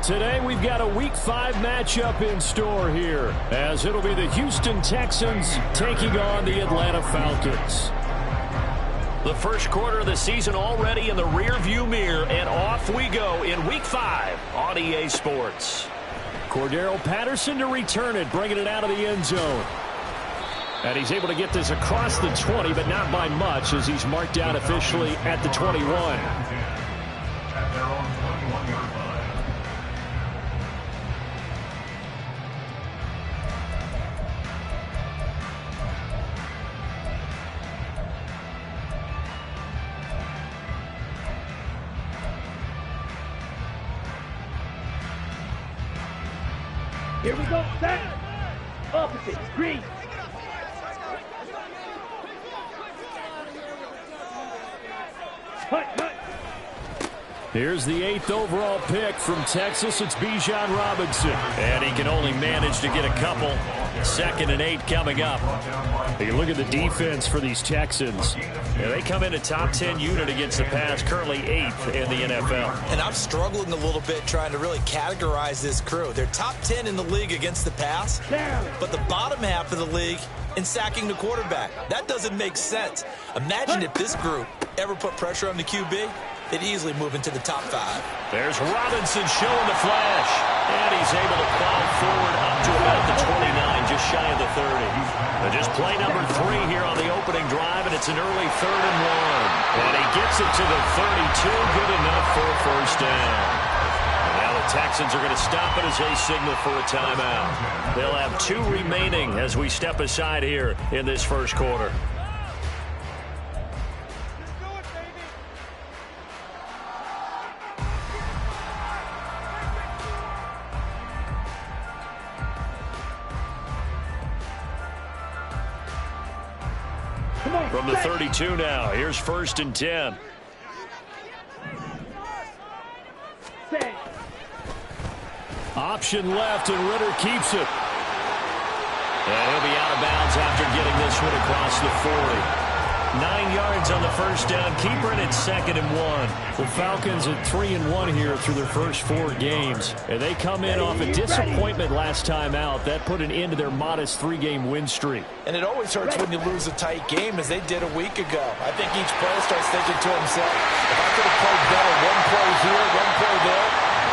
Today we've got a Week 5 matchup in store here, as it'll be the Houston Texans taking on the Atlanta Falcons. The first quarter of the season already in the rearview mirror, and off we go in Week 5 on EA Sports. Cordero Patterson to return it, bringing it out of the end zone. And he's able to get this across the 20, but not by much, as he's marked out officially at the 21. Here we go, set. Opposite, green. Hut. Here's the 8th overall pick from Texas. It's Bijan Robinson. And he can only manage to get a couple. 2nd and 8 coming up. You look at the defense for these Texans. Yeah, they come in a top 10 unit against the pass, currently 8th in the NFL. And I'm struggling a little bit trying to really categorize this crew. They're top 10 in the league against the pass, but the bottom half of the league in sacking the quarterback. That doesn't make sense. Imagine if this group ever put pressure on the QB, they'd easily move into the top 5. There's Robinson showing the flash. And he's able to plow forward up to about the 29, just shy of the 30. And just play number 3 here on the opening drive, and it's an early 3rd and 1. And he gets it to the 32, good enough for a first down. And now the Texans are going to stop it as they signal for a timeout. They'll have 2 remaining as we step aside here in this first quarter. From the 32 now, here's 1st and 10. Option left, and Ritter keeps it. And he'll be out of bounds after getting this one across the 40. 9 yards on the first down, keeper, and it's 2nd and 1. The Falcons at 3-1 here through their first 4 games. And they come in off a disappointment last time out. That put an end to their modest 3-game win streak. And it always hurts when you lose a tight game, as they did a week ago. I think each player starts thinking to himself, if I could have played better one play here, one play there,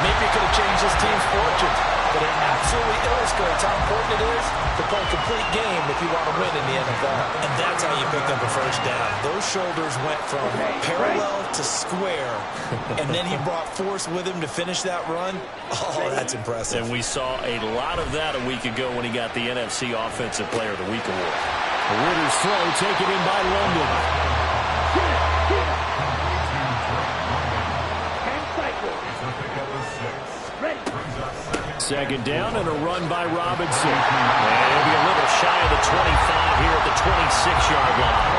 maybe it could have changed this team's fortunes. But it absolutely illustrates how important it is to play a complete game if you want to win in the NFL. And that's how you pick up a first down. Those shoulders went from parallel to square, and then he brought force with him to finish that run. Oh, that's impressive. And we saw a lot of that a week ago when he got the NFC Offensive Player of the Week award. Ritter's throw taken in by London. 2nd down and a run by Robinson. And he'll be a little shy of the 25 here at the 26-yard line.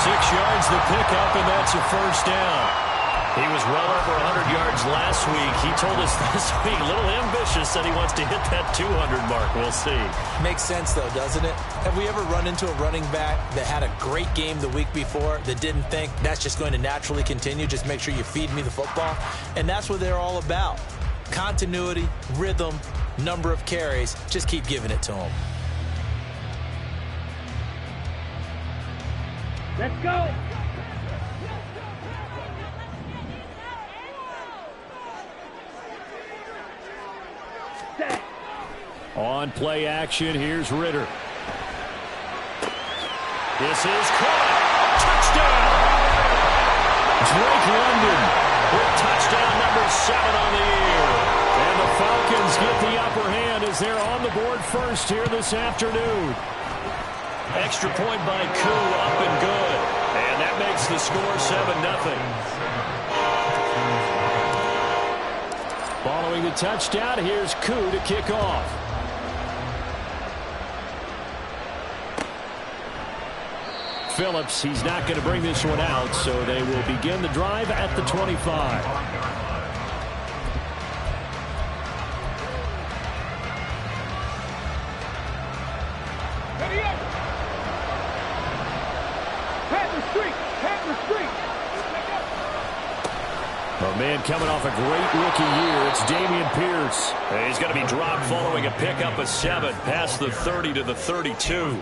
6 yards the pickup, and that's a first down. He was well over 100 yards last week. He told us this week, a little ambitious, that he wants to hit that 200 mark. We'll see. Makes sense, though, doesn't it? Have we ever run into a running back that had a great game the week before that didn't think that's just going to naturally continue? Just make sure you feed me the football. And that's what they're all about. Continuity, rhythm, number of carries. Just keep giving it to them. Let's go. On play action, here's Ritter. This is caught. Touchdown! Drake London with touchdown number 7 on the year. And the Falcons get the upper hand as they're on the board first here this afternoon. Extra point by Koo, up and good. And that makes the score 7-0. Following the touchdown, here's Koo to kick off. Phillips, he's not going to bring this one out, so they will begin the drive at the 25. Ready up. Panther streak. A Man coming off a great rookie year, it's Dameon Pierce. He's going to be dropped following a pickup of 7 past the 30 to the 32.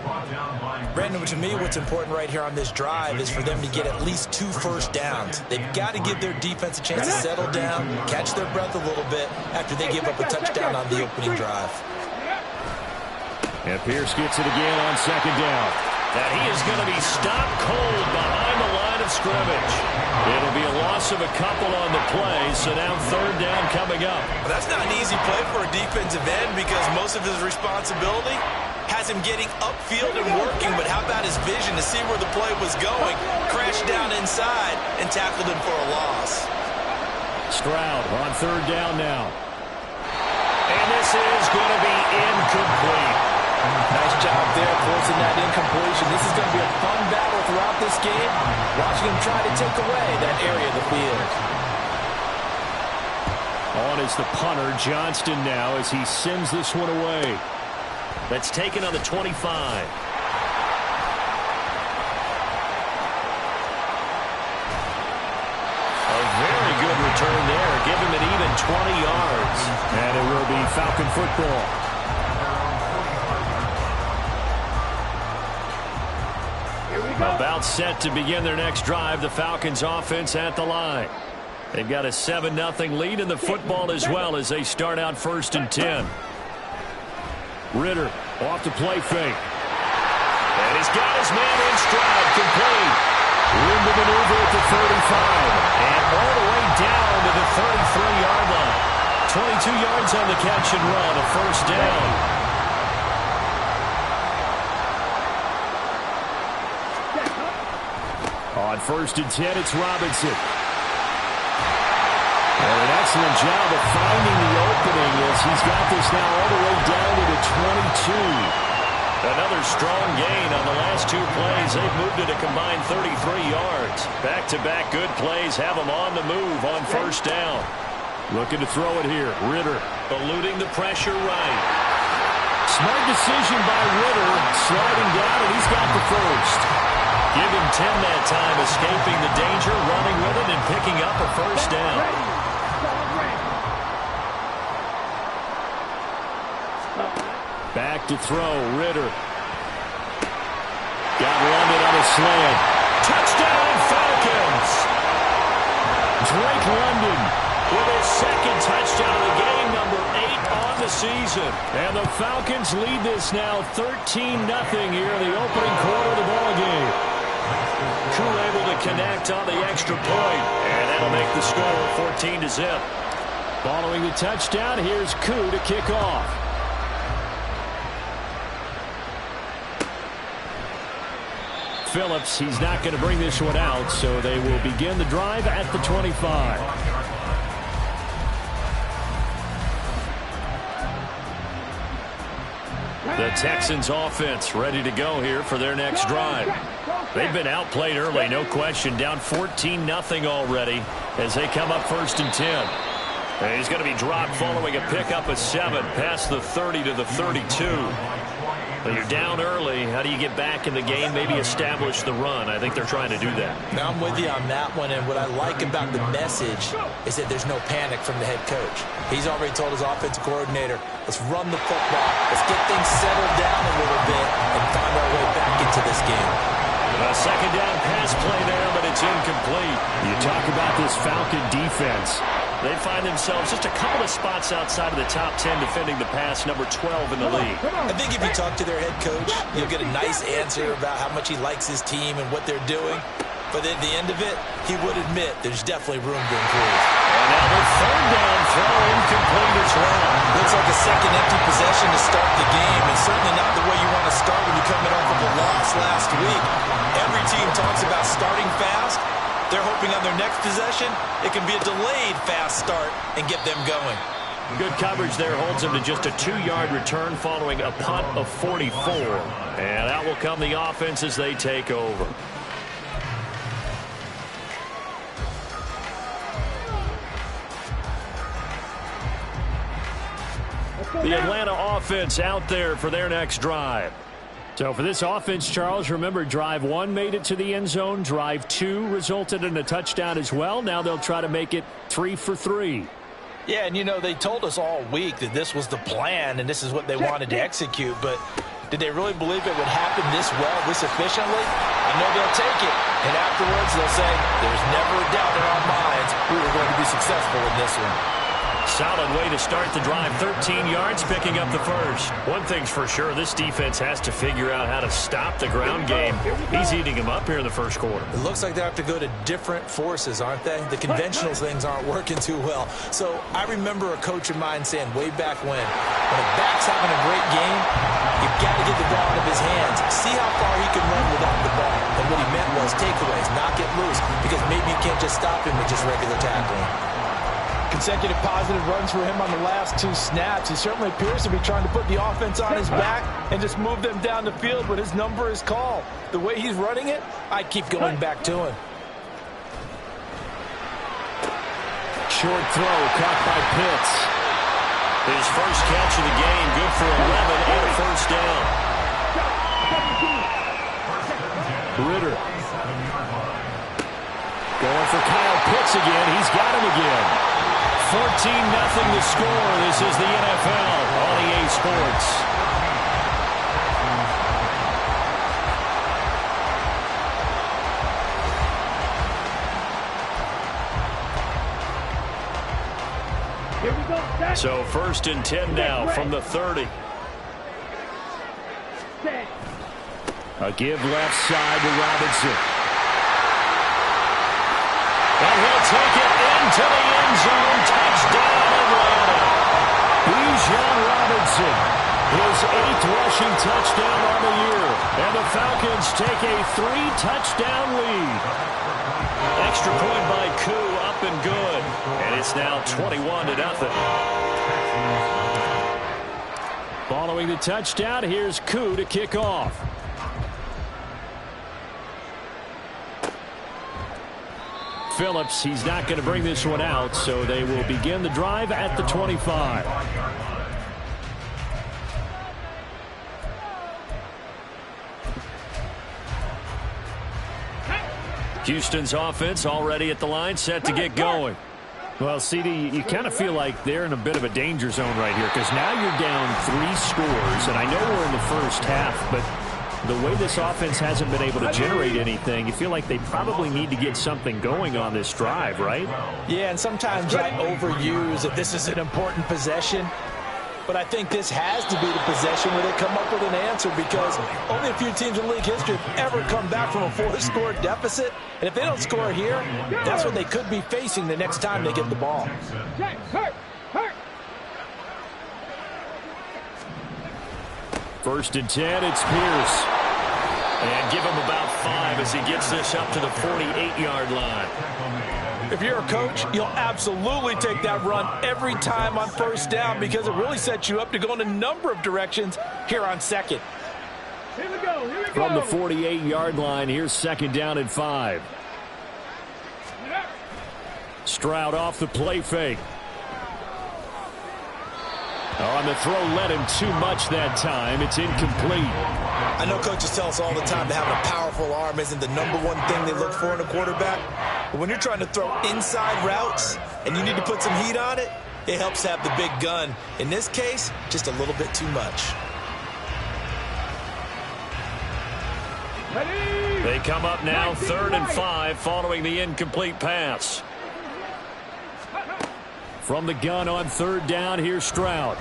Brandon, to me, what's important right here on this drive is for them to get at least 2 first downs. They've got to give their defense a chance to settle down, catch their breath a little bit after they give up a touchdown on the opening drive. And Pierce gets it again on 2nd down. And he is going to be stopped cold behind the line of scrimmage. It'll be a loss of a couple on the play, so now 3rd down coming up. Well, that's not an easy play for a defensive end because most of his responsibility has him getting upfield and working, but how about his vision to see where the play was going, crashed down inside, and tackled him for a loss. Stroud on 3rd down now. And this is going to be incomplete. Nice job there forcing that incompletion. This is going to be a fun battle throughout this game, watching him try to take away that area of the field. On is the punter, Johnston now, as he sends this one away. That's taken on the 25. A very good return there. Give him an even 20 yards. And it will be Falcon football. About set to begin their next drive. The Falcons offense at the line. They've got a 7-0 lead in the football as well as they start out 1st and 10. Ritter off the play fake. And he's got his man in stride, complete. Room to maneuver at the 35. And all the way down to the 33-yard line. 22 yards on the catch and run, a 1st down. On 1st and 10, it's Robinson. And an excellent job of finding the opening as he's got this now all the way down to the 22. Another strong gain on the last 2 plays. They've moved it a combined 33 yards. Back-to-back good plays have them on the move on 1st down. Looking to throw it here. Ritter eluding the pressure right. Smart decision by Ritter. Sliding down, and he's got the 1st. Give him 10 that time, escaping the danger, running with it, and picking up a 1st down. Back to throw, Ritter. Got London on a slant. Touchdown, Falcons! Drake London with his 2nd touchdown of the game, number 8 on the season. And the Falcons lead this now 13-0 here in the opening quarter of the ballgame. Koo able to connect on the extra point, and that'll make the score 14-0. Following the touchdown, here's Koo to kick off. Phillips, he's not going to bring this one out, so they will begin the drive at the 25. The Texans offense ready to go here for their next drive. They've been outplayed early, no question. Down 14-0 already as they come up 1st and 10. And he's going to be dropped following a pickup of 7 past the 30 to the 32. But you're down early. How do you get back in the game, maybe establish the run? I think they're trying to do that. Now I'm with you on that one, and what I like about the message is that there's no panic from the head coach. He's already told his offensive coordinator, let's run the football, let's get things settled down a little bit and find our way back into this game. A 2nd down pass play there, but it's incomplete. You talk about this Falcon defense. They find themselves just a couple of spots outside of the top 10 defending the pass, number 12 in the league. I think if you talk to their head coach, you'll get a nice answer about how much he likes his team and what they're doing. But at the end of it, he would admit there's definitely room to improve. And now the 3rd down throw incomplete as well. Looks like a second empty possession to start the game, and certainly not the way you want to start when you're coming off of a loss last week. Every team talks about starting fast. They're hoping on their next possession, it can be a delayed fast start and get them going. Good coverage there holds them to just a 2-yard return following a punt of 44. And out will come the offense as they take over. The Atlanta offense out there for their next drive. So for this offense, Charles, remember, drive 1 made it to the end zone. Drive 2 resulted in a touchdown as well. Now they'll try to make it 3 for 3. Yeah, and, you know, they told us all week that this was the plan and this is what they wanted to execute. But did they really believe it would happen this well, this efficiently? I know they'll take it. And afterwards, they'll say, there's never a doubt in our minds we were going to be successful in this one. Solid way to start the drive. 13 yards, picking up the first. One thing's for sure, this defense has to figure out how to stop the ground game. He's eating him up here in the first quarter. It looks like they have to go to different forces, aren't they? The conventional things aren't working too well. So I remember a coach of mine saying way back when a back's having a great game, you've got to get the ball out of his hands. See how far he can run without the ball. And what he meant was takeaways, knock it loose, because maybe you can't just stop him with just regular tackling. Consecutive positive runs for him on the last 2 snaps. He certainly appears to be trying to put the offense on his back and just move them down the field, but his number is called. The way he's running it, I keep going back to him. Short throw, caught by Pitts. His first catch of the game, good for 11 and a first down. Ritter. Going for Kyle Pitts again. He's got him again. 14-0 the score. This is the NFL on EA Sports. Here we go. So 1st and 10 now from the 30. A give left side to Robinson. And he'll take it into the end zone. Touchdown, Atlanta. Bijan Robinson, his 8th rushing touchdown on the year. And the Falcons take a 3-touchdown lead. Extra point by Koo, up and good. And it's now 21-0. Following the touchdown, here's Koo to kick off. Phillips, he's not going to bring this one out, so they will begin the drive at the 25. Houston's offense already at the line, set to get going. Well, CD, you kind of feel like they're in a bit of a danger zone right here, because now you're down 3 scores, and I know we're in the first half, but the way this offense hasn't been able to generate anything, you feel like they probably need to get something going on this drive, right? Yeah, and sometimes I overuse that this is an important possession. But I think this has to be the possession where they come up with an answer, because only a few teams in league history have ever come back from a 4-score deficit. And if they don't score here, that's what they could be facing the next time they get the ball. First and 10, it's Pierce. And give him about 5 as he gets this up to the 48-yard line. If you're a coach, you'll absolutely take that run every time on 1st down, because it really sets you up to go in a number of directions here on 2nd. Here we go. From the 48-yard line, here's 2nd down and 5. Stroud off the play fake. On the throw, led him too much that time. It's incomplete. I know coaches tell us all the time that having a powerful arm isn't the number one thing they look for in a quarterback. But when you're trying to throw inside routes and you need to put some heat on it, it helps have the big gun. In this case, just a little bit too much. They come up now 3rd and 5 following the incomplete pass. From the gun on 3rd down, here's Stroud.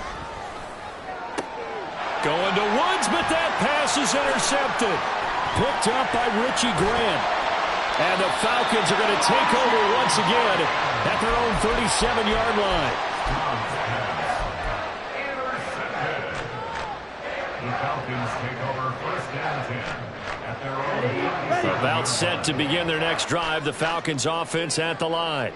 Going to Woods, but that pass is intercepted. Picked up by Richie Grant. And the Falcons are going to take over once again at their own 37-yard line. The Falcons take over 1st and 10 at their own. About set to begin their next drive, the Falcons offense at the line.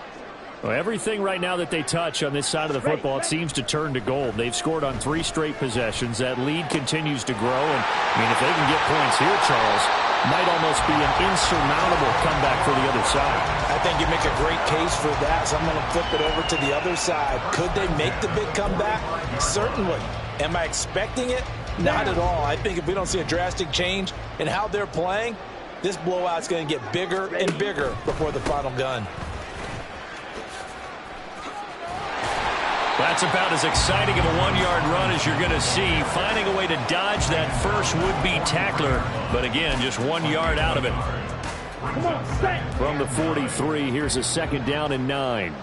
Well, everything right now that they touch on this side of the football, it seems to turn to gold. They've scored on 3 straight possessions. That lead continues to grow. And, I mean, if they can get points here, Charles, might almost be an insurmountable comeback for the other side. I think you make a great case for that, so I'm going to flip it over to the other side. Could they make the big comeback? Certainly. Am I expecting it? Not at all. I think if we don't see a drastic change in how they're playing, this blowout's going to get bigger and bigger before the final gun. That's about as exciting of a one-yard run as you're going to see. Finding a way to dodge that first would-be tackler. But again, just 1 yard out of it. From the 43, here's a second down and 9.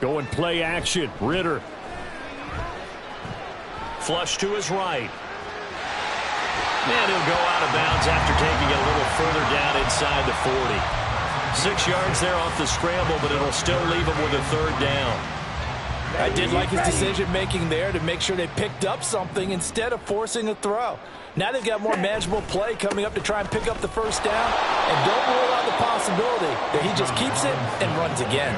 Going play action. Ritter. Flush to his right. And he'll go out of bounds after taking it a little further down inside the 40. 6 yards there off the scramble, but it'll still leave him with a third down. I did like his decision-making there to make sure they picked up something instead of forcing a throw. Now they've got more manageable play coming up to try and pick up the first down, and don't rule out the possibility that he just keeps it and runs again.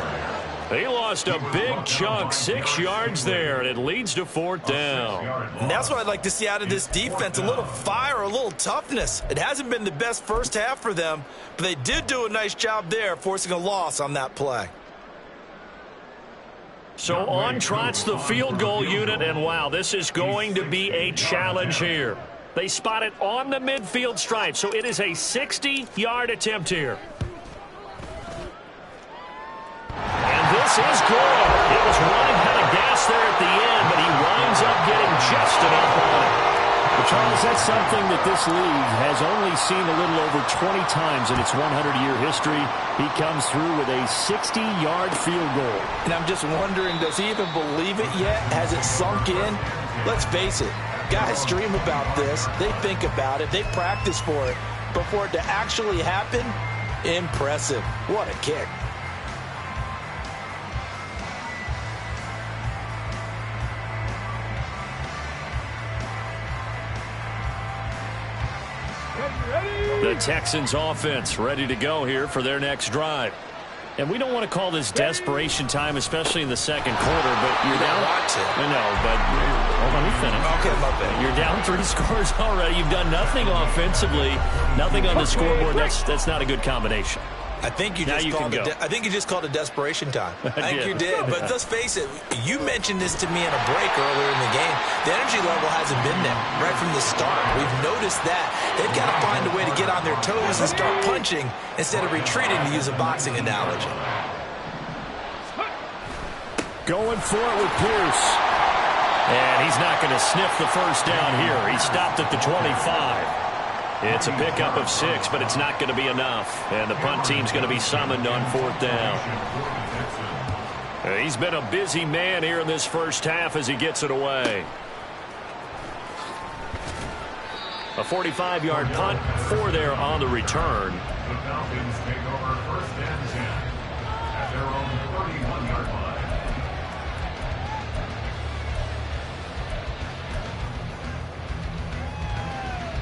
He lost a big chunk, 6 yards there, and it leads to fourth down. And that's what I'd like to see out of this defense, a little fire, a little toughness. It hasn't been the best first half for them, but they did do a nice job there, forcing a loss on that play. So on trots the field goal unit, and wow, this is going to be a challenge here. They spot it on the midfield stripe, so it is a 60-yard attempt here. And this is good. It was running out of gas there at the end, but he winds up getting just enough on it. But Charles, that's something that this league has only seen a little over 20 times in its 100-year history. He comes through with a 60-yard field goal. And I'm just wondering, does he even believe it yet? Has it sunk in? Let's face it, guys dream about this. They think about it. They practice for it. But for it to actually happen, impressive. What a kick. The Texans offense ready to go here for their next drive. And we don't want to call this desperation time, especially in the second quarter, but you're down. I know, but hold on, let me finish. Okay, my bad. You're down 3 scores already. You've done nothing offensively, nothing on the scoreboard. That's not a good combination. I think you just called it desperation time. I think you did. But let's face it, you mentioned this to me in a break earlier in the game. The energy level hasn't been there right from the start. We've noticed that. They've got to find a way to get on their toes and start punching instead of retreating, to use a boxing analogy. Going for it with Pierce. And he's not going to sniff the first down here. He stopped at the 25. It's a pickup of 6, but it's not going to be enough. And the punt team's going to be summoned on fourth down. He's been a busy man here in this first half as he gets it away. A 45-yard punt, 4 there on the return. The Falcons take over first and 10 at their own 31-yard line.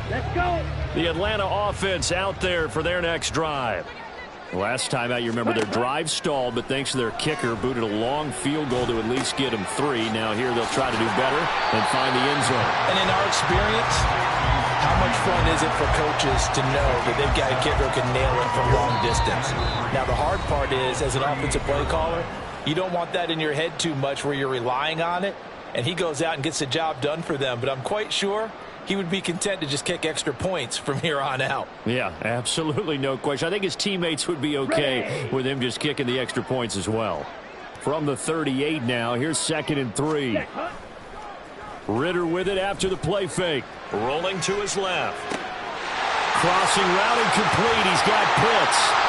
Let's go. The Atlanta offense out there for their next drive. Last time out, you remember their drive stalled, but thanks to their kicker, booted a long field goal to at least get them 3. Now here they'll try to do better and find the end zone. And in our experience, how much fun is it for coaches to know that they've got a kicker who can nail it from long distance? Now, the hard part is, as an offensive play caller, you don't want that in your head too much where you're relying on it, and he goes out and gets the job done for them. But I'm quite sure he would be content to just kick extra points from here on out. Yeah, absolutely no question. I think his teammates would be okay with him just kicking the extra points as well. From the 38 now, here's 2nd and 3. Ritter with it after the play fake. Rolling to his left. Crossing route incomplete. He's got Pitts.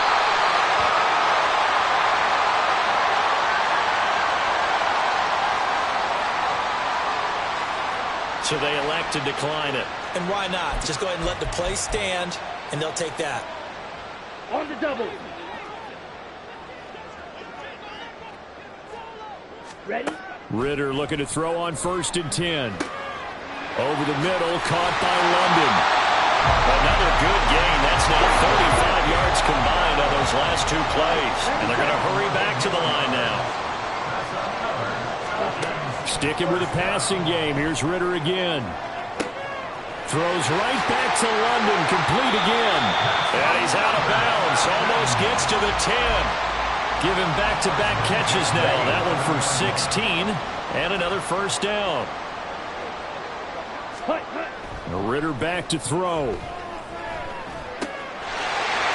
So they elect to decline it. And why not? Just go ahead and let the play stand, and they'll take that. On the double. Ready? Ritter looking to throw on 1st and 10. Over the middle, caught by London. Another good gain. That's now 35 yards combined on those last 2 plays. And they're going to hurry back to the line now. Sticking with a passing game. Here's Ritter again. Throws right back to London. Complete again. And he's out of bounds. Almost gets to the 10. Give him back-to-back catches now. That one for 16. And another first down. Ritter back to throw.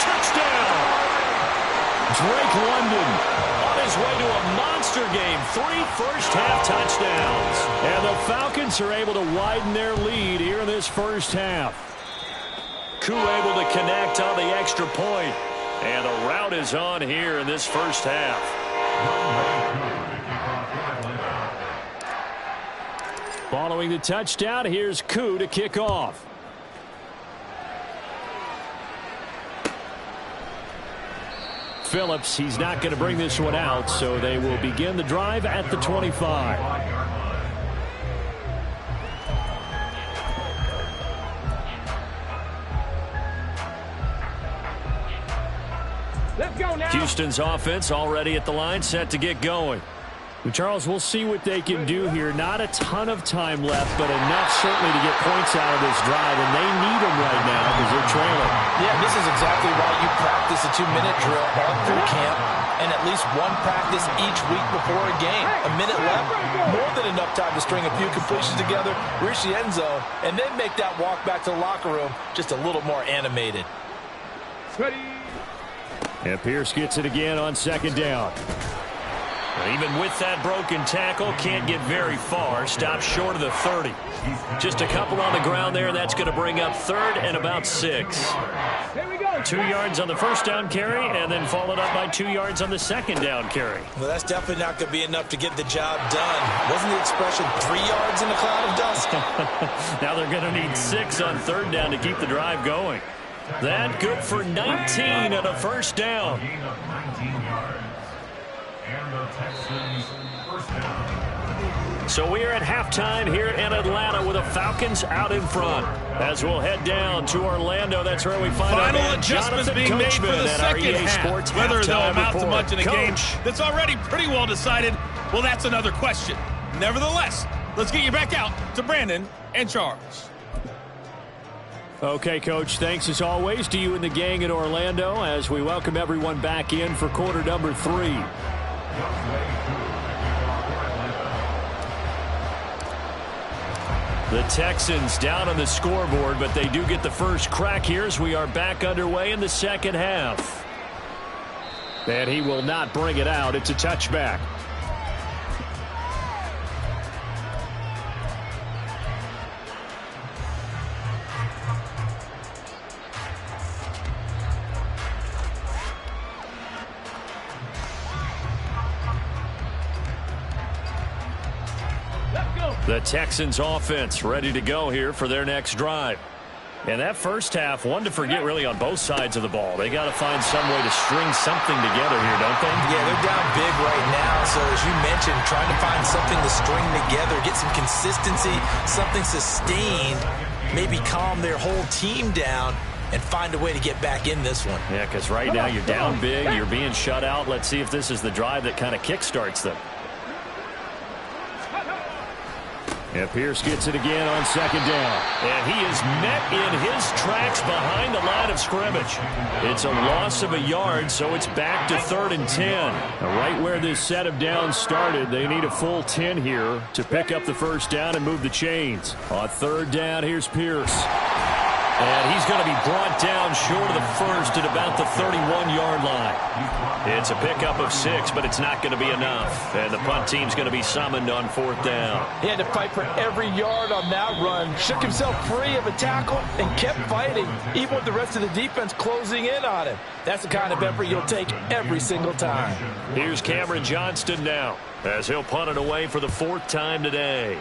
Touchdown! Drake London on his way to a monster game. 3 first-half touchdowns. And the Falcons are able to widen their lead here in this first half. Koo able to connect on the extra point. And the route is on here in this first half. Following the touchdown, here's Koo to kick off. Phillips, he's not going to bring this one out, so they will begin the drive at the 25. Let's go now. Houston's offense already at the line, set to get going. Well, Charles, we'll see what they can do here. Not a ton of time left, but enough certainly to get points out of this drive, and they need them right now because they're trailing. Yeah, this is exactly why you practice a 2-minute drill all through camp and at least one practice each week before a game. A minute left, more than enough time to string a few completions together, reach the end zone, and then make that walk back to the locker room just a little more animated. Ready. And Pierce gets it again on second down. Even with that broken tackle, can't get very far. Stops short of the 30. Just a couple on the ground there. That's going to bring up third and about 6. Here we go. 2 yards on the first down carry, and then followed up by 2 yards on the second down carry. Well, that's definitely not going to be enough to get the job done. Wasn't the expression 3 yards in a cloud of dust? Now they're going to need 6 on third down to keep the drive going. That good for 19 at a first down. Gain of 19 yards. And the Texans first down. So we are at halftime here in Atlanta with the Falcons out in front. As we'll head down to Orlando, that's where we find Final our man adjustments Jonathan being made Coachman for the at our second EA half. Sports Whether they'll halftime amount to report. much in a game Coach. that's already pretty well decided, well, that's another question. Nevertheless, let's get you back out to Brandon and Charles. Okay, Coach, thanks as always to you and the gang in Orlando as we welcome everyone back in for quarter number 3. The Texans down on the scoreboard, but they do get the first crack here as we are back underway in the second half. And he will not bring it out. It's a touchback. The Texans offense ready to go here for their next drive. And that first half, one to forget really on both sides of the ball. They got to find some way to string something together here, don't they? Yeah, they're down big right now. So as you mentioned, trying to find something to string together, get some consistency, something sustained, maybe calm their whole team down and find a way to get back in this one. Yeah, because right now you're down big, you're being shut out. Let's see if this is the drive that kind of kickstarts them. And Pierce gets it again on second down. And he is met in his tracks behind the line of scrimmage. It's a loss of a yard, so it's back to 3rd and 10. Now, right where this set of downs started, they need a full 10 here to pick up the first down and move the chains. On third down, here's Pierce. And he's going to be brought down short of the first at about the 31-yard line. It's a pickup of 6, but it's not going to be enough. And the punt team's going to be summoned on 4th down. He had to fight for every yard on that run, shook himself free of a tackle, and kept fighting, even with the rest of the defense closing in on him. That's the kind of effort you'll take every single time. Here's Cameron Johnston now, as he'll punt it away for the 4th time today.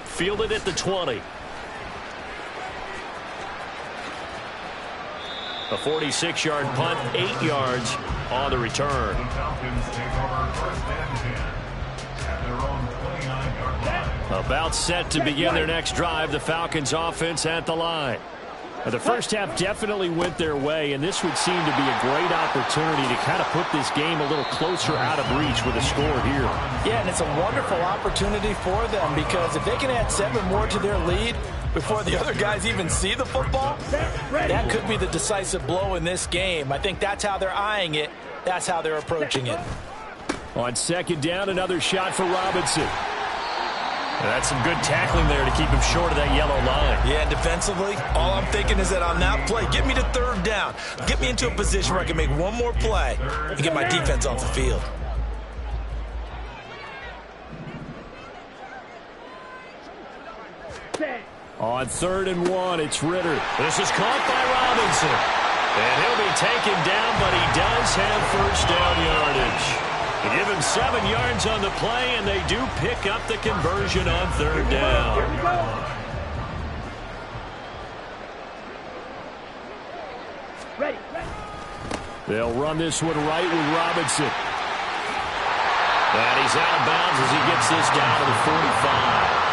Fielded at the 20. A 46-yard punt, 8 yards on the return. The Falcons take over first and 10 at their own 29-yard line. About set to begin their next drive, the Falcons offense at the line. The first half definitely went their way, and this would seem to be a great opportunity to kind of put this game a little closer out of reach with a score here. Yeah, and it's a wonderful opportunity for them because if they can add 7 more to their lead before the other guys even see the football, that could be the decisive blow in this game. I think that's how they're eyeing it. That's how they're approaching it. On second down, another shot for Robinson. That's some good tackling there to keep him short of that yellow line. Yeah, and defensively, all I'm thinking is that on that play, get me to third down. Get me into a position where I can make one more play and get my defense off the field. On 3rd and 1, it's Ritter. This is caught by Robinson. And he'll be taken down, but he does have first down yardage. They give him 7 yards on the play, and they do pick up the conversion on 3rd down. Ready. They'll run this one right with Robinson. And he's out of bounds as he gets this down to the 45.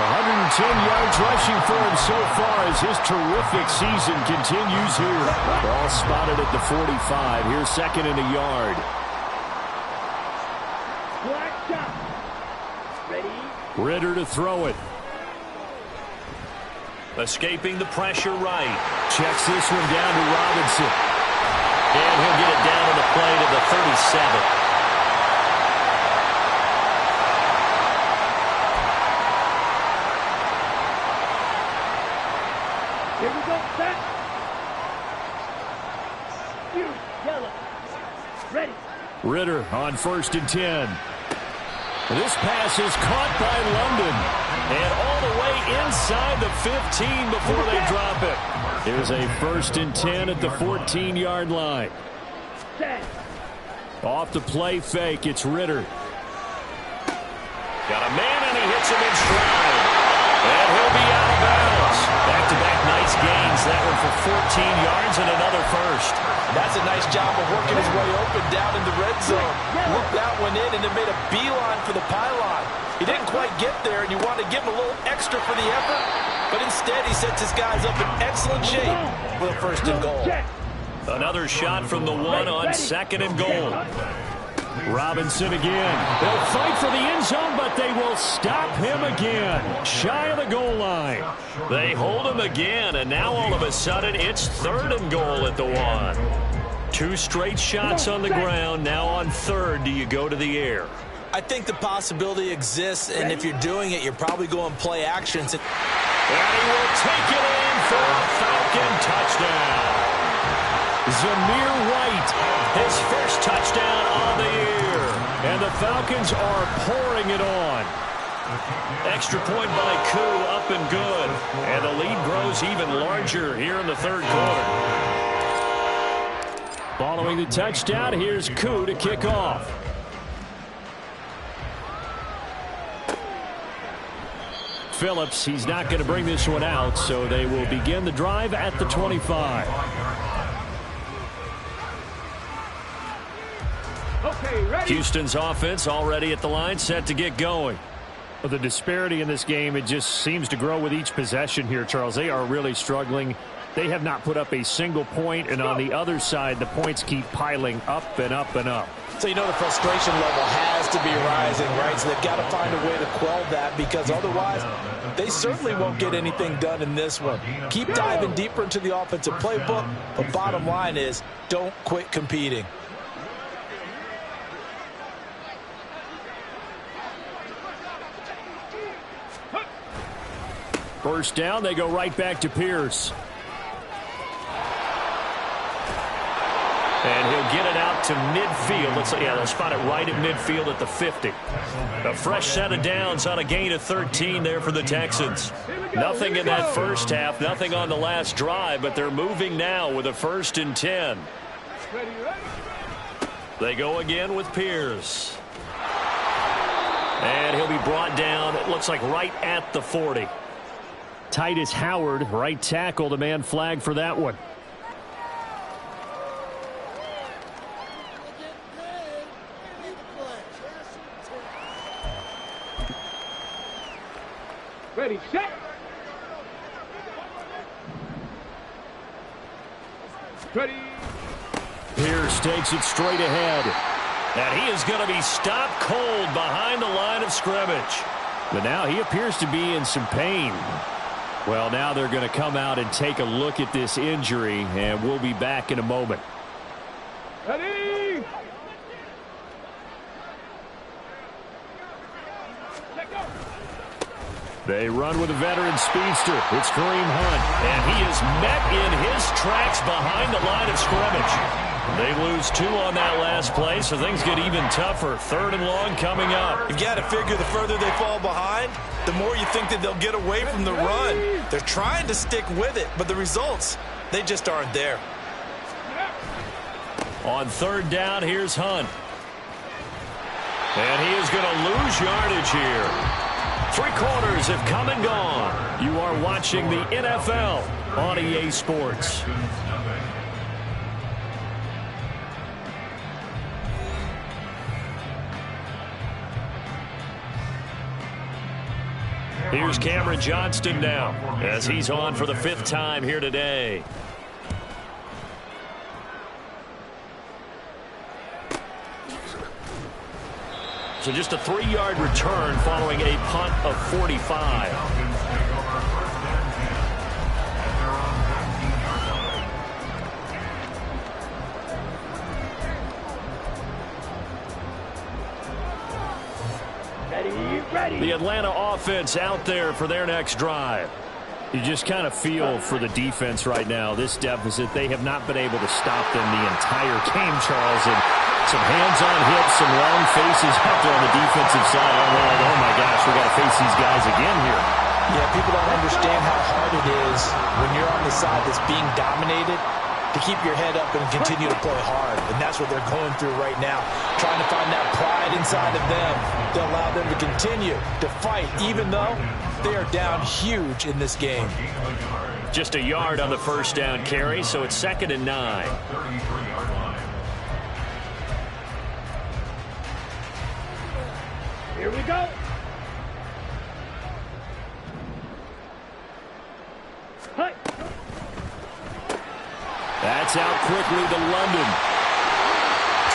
110 yards rushing for him so far as his terrific season continues here. Ball spotted at the 45. Here's 2nd and a yard. Black shot. Ready. Ritter to throw it. Escaping the pressure right. Checks this one down to Robinson. And he'll get it down on the play to the 37. Here we go, set. Yellow. Ready. Ritter on 1st and 10. This pass is caught by London. And all the way inside the 15 before they drop it. Here's a 1st and 10 at the 14-yard line. Set. Off the play fake, it's Ritter. Got a man and he hits him in stride. And he'll be out of bounds. Back-to-back nice gains. That one for 14 yards and another first. That's a nice job of working his way open down in the red zone. Looked that one in and then made a beeline for the pylon. He didn't quite get there, and you want to give him a little extra for the effort. But instead, he sets his guys up in excellent shape with a 1st and goal. Another shot from the 1 on 2nd and goal. Robinson again. They'll fight for the end zone, but they will stop him again. Shy of the goal line. They hold him again, and now all of a sudden it's 3rd and goal at the 1. 2 straight shots on the ground. Now on 3rd, do you go to the air? I think the possibility exists, and if you're doing it, you're probably going play actions. And he will take it in for a Falcon touchdown. Zamir White, his first touchdown on the year. And the Falcons are pouring it on. Extra point by Koo, up and good. And the lead grows even larger here in the 3rd quarter. Following the touchdown, here's Koo to kick off. Phillips, he's not going to bring this one out, so they will begin the drive at the 25. Okay, ready. Houston's offense already at the line, set to get going. The disparity in this game, it just seems to grow with each possession here, Charles. They are really struggling. They have not put up a single point, and on the other side, the points keep piling up and up and up. So you know the frustration level has to be rising, right? So they've got to find a way to quell that, because otherwise they certainly won't get anything done in this one. Keep diving deeper into the offensive playbook, but bottom line is don't quit competing. First down, they go right back to Pierce. And he'll get it out to midfield. They'll spot it right at midfield at the 50. A fresh set of downs on a gain of 13 there for the Texans. Nothing in that first half, nothing on the last drive, but they're moving now with a 1st and 10. They go again with Pierce. And he'll be brought down, it looks like right at the 40. Titus Howard, right tackle, the man flagged for that one. Ready, set. Ready. Pierce takes it straight ahead. And he is going to be stopped cold behind the line of scrimmage. But now he appears to be in some pain. Well, now they're going to come out and take a look at this injury, and we'll be back in a moment. Ready. Let go. They run with a veteran speedster. It's Kareem Hunt. And he is met in his tracks behind the line of scrimmage. They lose 2 on that last play, so things get even tougher. 3rd and long coming up. You've got to figure the further they fall behind, the more you think that they'll get away from the run. They're trying to stick with it, but the results, they just aren't there. On 3rd down, here's Hunt. And he is going to lose yardage here. 3 quarters have come and gone. You are watching the NFL on EA Sports. Here's Cameron Johnston now as he's on for the 5th time here today. So just a 3-yard return following a punt of 45. The Atlanta offense out there for their next drive. You just kind of feel for the defense right now, this deficit. They have not been able to stop them the entire game, Charles. And some hands on hips, some long faces out there on the defensive side. Oh my gosh, we got to face these guys again here. Yeah, people don't understand how hard it is when you're on the side that's being dominated to keep your head up and continue to play hard. And that's what they're going through right now, trying to find that pride inside of them to allow them to continue to fight, even though they are down huge in this game. Just a yard on the 1st down carry, so it's 2nd and 9. Here we go. Hi. That's out quickly to London.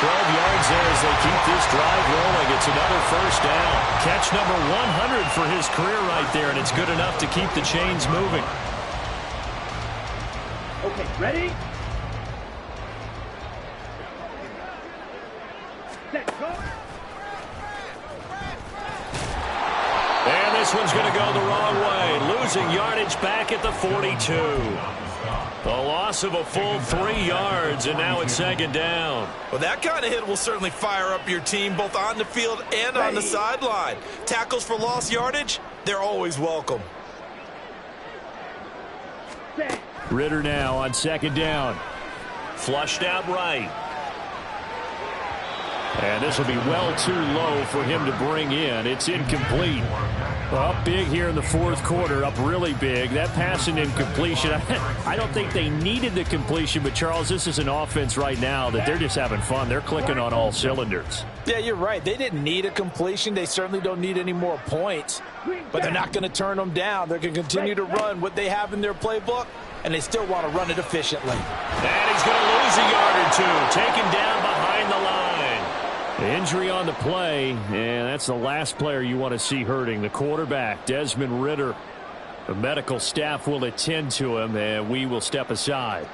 12 yards there as they keep this drive rolling. It's another 1st down. Catch number 100 for his career right there, and it's good enough to keep the chains moving. Okay, ready? Set, go. And this one's going to go the wrong way. Losing yardage back at the 42. The loss of a full 3 yards, and now it's 2nd down. Well, that kind of hit will certainly fire up your team both on the field and on the sideline. Tackles for lost yardage, they're always welcome. Ritter now on 2nd down. Flushed out right. And this will be well too low for him to bring in. It's incomplete. Up big here in the 4th quarter, up really big. That pass and incompletion, I don't think they needed the completion, but Charles, this is an offense right now that they're just having fun. They're clicking on all cylinders. Yeah, you're right. They didn't need a completion. They certainly don't need any more points, but they're not going to turn them down. They're going to continue to run what they have in their playbook, and they still want to run it efficiently. And he's going to lose a yard or 2, taken down behind the line. Injury on the play, and that's the last player you want to see hurting. The quarterback, Desmond Ritter. The medical staff will attend to him, and we will step aside.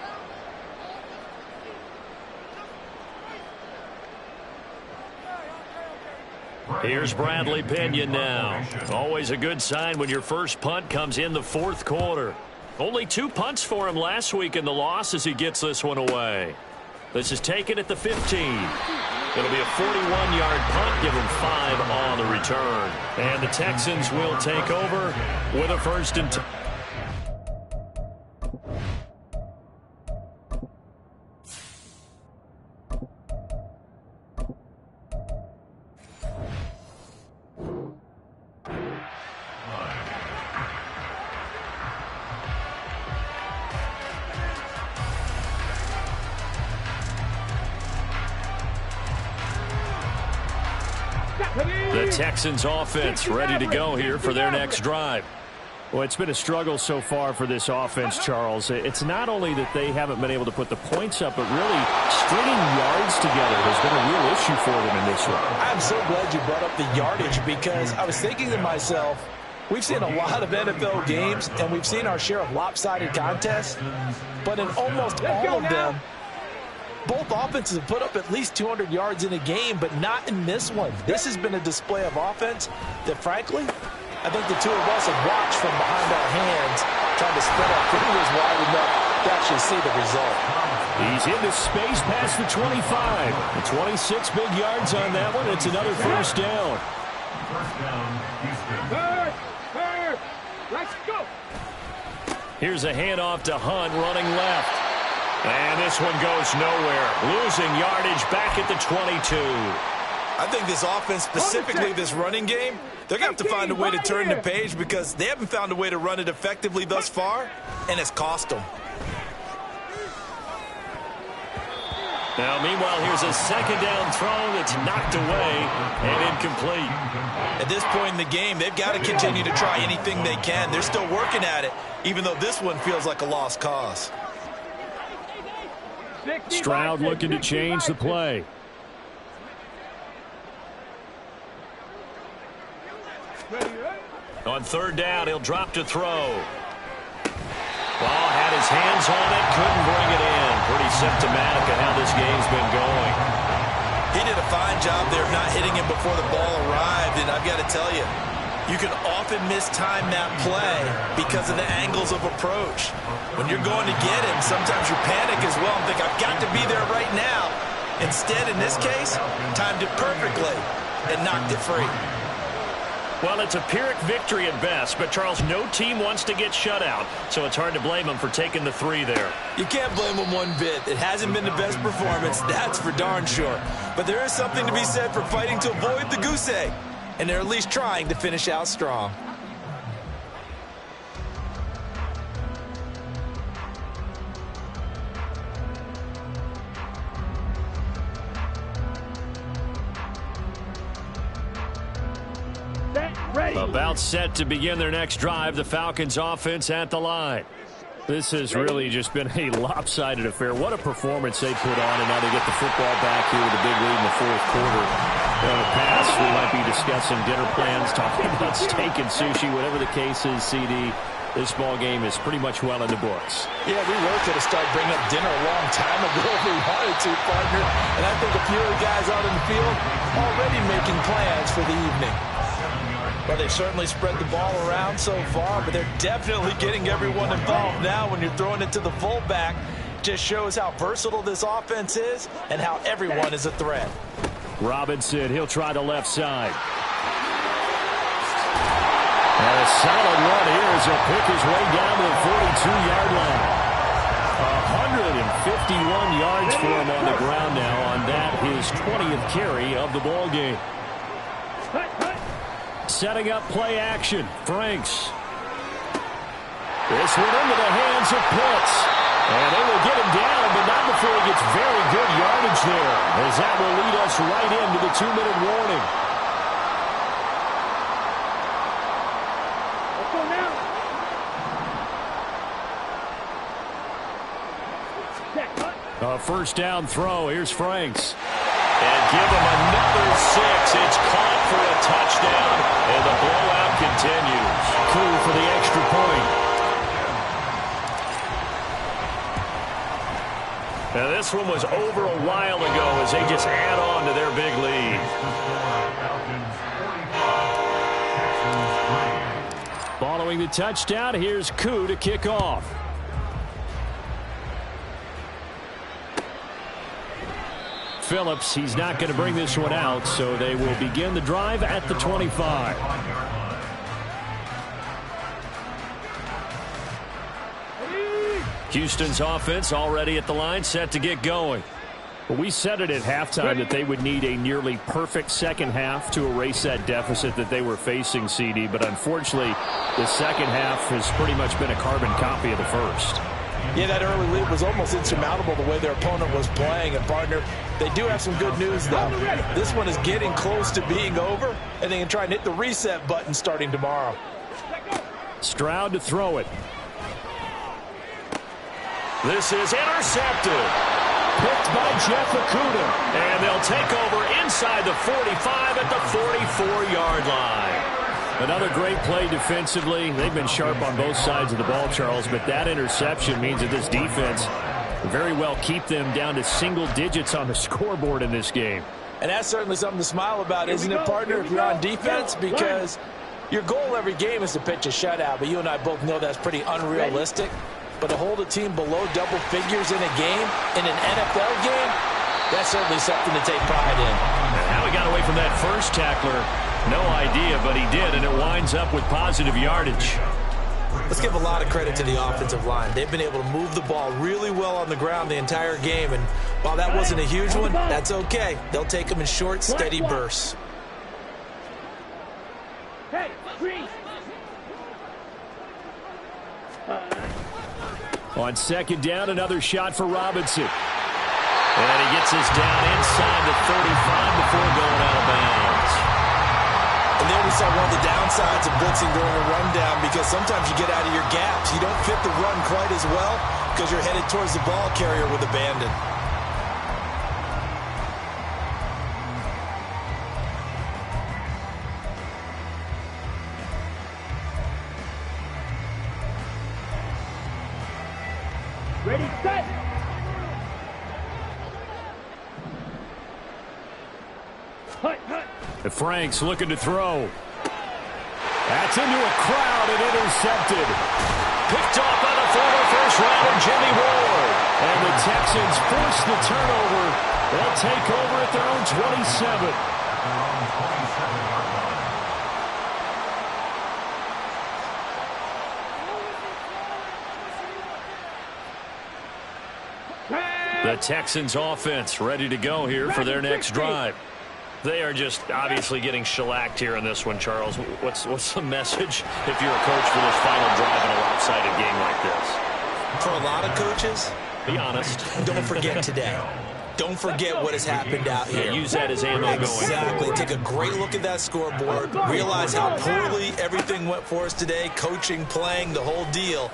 Here's Bradley Pinion now. Always a good sign when your first punt comes in the 4th quarter. Only 2 punts for him last week in the loss as he gets this one away. This is taken at the 15. It'll be a 41-yard punt, give him 5 on the return. And the Texans will take over with a 1st and 10. The Texans offense ready to go here for their next drive. Well, it's been a struggle so far for this offense, Charles. It's not only that they haven't been able to put the points up, but really stringing yards together has been a real issue for them in this one. I'm so glad you brought up the yardage because I was thinking to myself, we've seen a lot of NFL games, and we've seen our share of lopsided contests, but in almost all of them, both offenses have put up at least 200 yards in a game, but not in this one. This has been a display of offense that, frankly, I think the two of us have watched from behind our hands, trying to spread our fingers wide enough to actually see the result. He's into space past the 25. The 26 big yards on that one. It's another first down. First down, Houston. Third. Let's go. Here's a handoff to Hunt running left. And this one goes nowhere. Losing yardage back at the 22. I think this offense, specifically this running game, they're going to have to find a way to turn the page because they haven't found a way to run it effectively thus far, and it's cost them. Now, meanwhile, here's a second down throw that's knocked away and incomplete. At this point in the game, they've got to continue to try anything they can. They're still working at it, even though this one feels like a lost cause. Stroud looking to change the play. On third down, he'll drop to throw. Ball had his hands on it, couldn't bring it in. Pretty symptomatic of how this game's been going. He did a fine job there of not hitting him before the ball arrived, and I've got to tell you, you can often mistime that play because of the angles of approach. When you're going to get him, sometimes you panic as well and think, I've got to be there right now. Instead, in this case, timed it perfectly and knocked it free. Well, it's a Pyrrhic victory at best, but, Charles, no team wants to get shut out, so it's hard to blame them for taking the 3 there. You can't blame them one bit. It hasn't been the best performance, that's for darn sure. But there is something to be said for fighting to avoid the goose egg, and they're at least trying to finish out strong. About set to begin their next drive, the Falcons offense at the line. This has really just been a lopsided affair. What a performance they put on, and now they get the football back here with a big lead in the fourth quarter. In the past, we might be discussing dinner plans, talking about steak and sushi, whatever the case is, CD. This ball game is pretty much well in the books. Yeah, we were going to start bringing up dinner a long time ago if we wanted to, partner. And I think a few of the guys out in the field already making plans for the evening. Well, they've certainly spread the ball around so far, but they're definitely getting everyone involved now when you're throwing it to the fullback. Just shows how versatile this offense is and how everyone is a threat. Robinson, he'll try the left side. And a solid run here as he'll pick his way down to the 42-yard line. 151 yards for him on the ground now on that, his 20th carry of the ball game. Setting up play action. Franks. This one into the hands of Pitts. And they will get him down, but not before he gets very good yardage there, as that will lead us right into the 2-minute warning. Let's go now. A first down throw. Here's Franks. And give him another 6. It's caught for a touchdown, and the blowout continues. Coup for the extra point. Now this one was over a while ago as they just add on to their big lead. Following the touchdown, here's Coup to kick off. Phillips, he's not going to bring this one out, so they will begin the drive at the 25. Houston's offense already at the line, set to get going. But we said it at halftime that they would need a nearly perfect second half to erase that deficit that they were facing, CD. But unfortunately, the second half has pretty much been a carbon copy of the first. Yeah, that early lead was almost insurmountable the way their opponent was playing. And, partner, they do have some good news, though. This one is getting close to being over, and they can try and hit the reset button starting tomorrow. Stroud to throw it. This is intercepted. Picked by Jeff Okudah. And they'll take over inside the 45 at the 44-yard line. Another great play defensively. They've been sharp on both sides of the ball, Charles, but that interception means that this defense very well keep them down to single digits on the scoreboard in this game. And that's certainly something to smile about, isn't it, partner, if you're on defense? Because Your goal every game is to pitch a shutout, but you and I both know that's pretty unrealistic. But to hold a team below double figures in a game, in an NFL game, that's certainly something to take pride in. And how he got away from that first tackler, no idea, but he did, and it winds up with positive yardage. Let's give a lot of credit to the offensive line. They've been able to move the ball really well on the ground the entire game, and while that wasn't a huge one, that's okay. They'll take them in short, steady bursts. Hey, freeze. On second down, another shot for Robinson. And he gets us down inside the 35 before going out of bounds. And there we saw one of the downsides of blitzing during a rundown, because sometimes you get out of your gaps. You don't fit the run quite as well because you're headed towards the ball carrier with abandon. Ready, set. Hut, hut. Frank's looking to throw. That's into a crowd and intercepted. Picked off by the former first-rounder Jimmy Ward. And the Texans force the turnover. They'll take over at their own 27. The Texans offense ready to go here for their next drive. They are just obviously getting shellacked here in this one, Charles. What's the message if you're a coach for this final drive in a lopsided game like this? For a lot of coaches, be honest. Don't forget today. Don't forget what has happened out here. Yeah, use that as ammo going. Exactly. Take a great look at that scoreboard. Realize how poorly everything went for us today. Coaching, playing, the whole deal.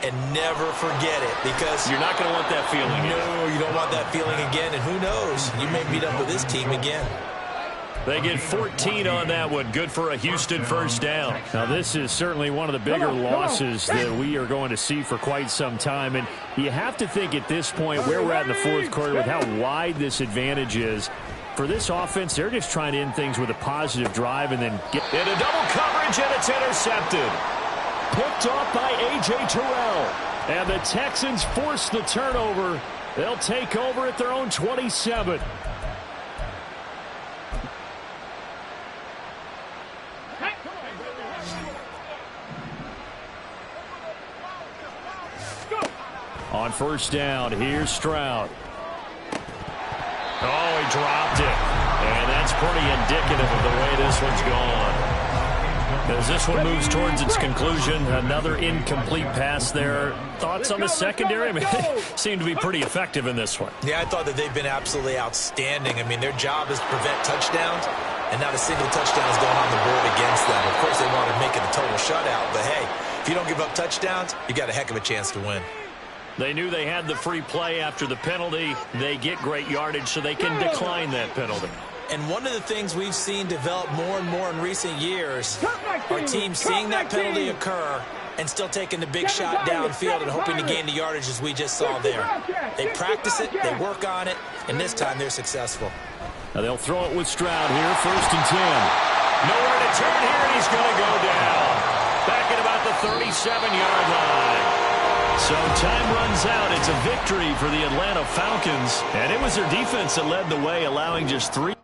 And never forget it, because you're not going to want that feeling again. No, you don't want that feeling again. And who knows? You may meet up with this team again. They get 14 on that one. Good for a Houston first down. Now, this is certainly one of the bigger losses that we are going to see for quite some time. And you have to think at this point where we're at in the fourth quarter with how wide this advantage is. For this offense, they're just trying to end things with a positive drive and then get into double coverage, and it's intercepted. Picked off by A.J. Terrell. And the Texans force the turnover. They'll take over at their own 27. On first down, here's Stroud. Oh, he dropped it. And that's pretty indicative of the way this one's gone. As this one moves towards its conclusion, another incomplete pass there. Thoughts on the secondary? I mean, they seem to be pretty effective in this one. Yeah, I thought that they've been absolutely outstanding. I mean, their job is to prevent touchdowns, and not a single touchdown has gone on the board against them. Of course, they want to make it a total shutout, but hey, if you don't give up touchdowns, you got a heck of a chance to win. They knew they had the free play after the penalty. They get great yardage, so they can decline that penalty. And one of the things we've seen develop more and more in recent years are teams seeing that penalty occur and still taking the big shot downfield and hoping to gain the yardage as we just saw there. They practice it, they work on it, and this time they're successful. Now they'll throw it with Stroud here, 1st and 10. Nowhere to turn here, and he's going to go down. Back at about the 37-yard line. So time runs out. It's a victory for the Atlanta Falcons. And it was their defense that led the way, allowing just 3.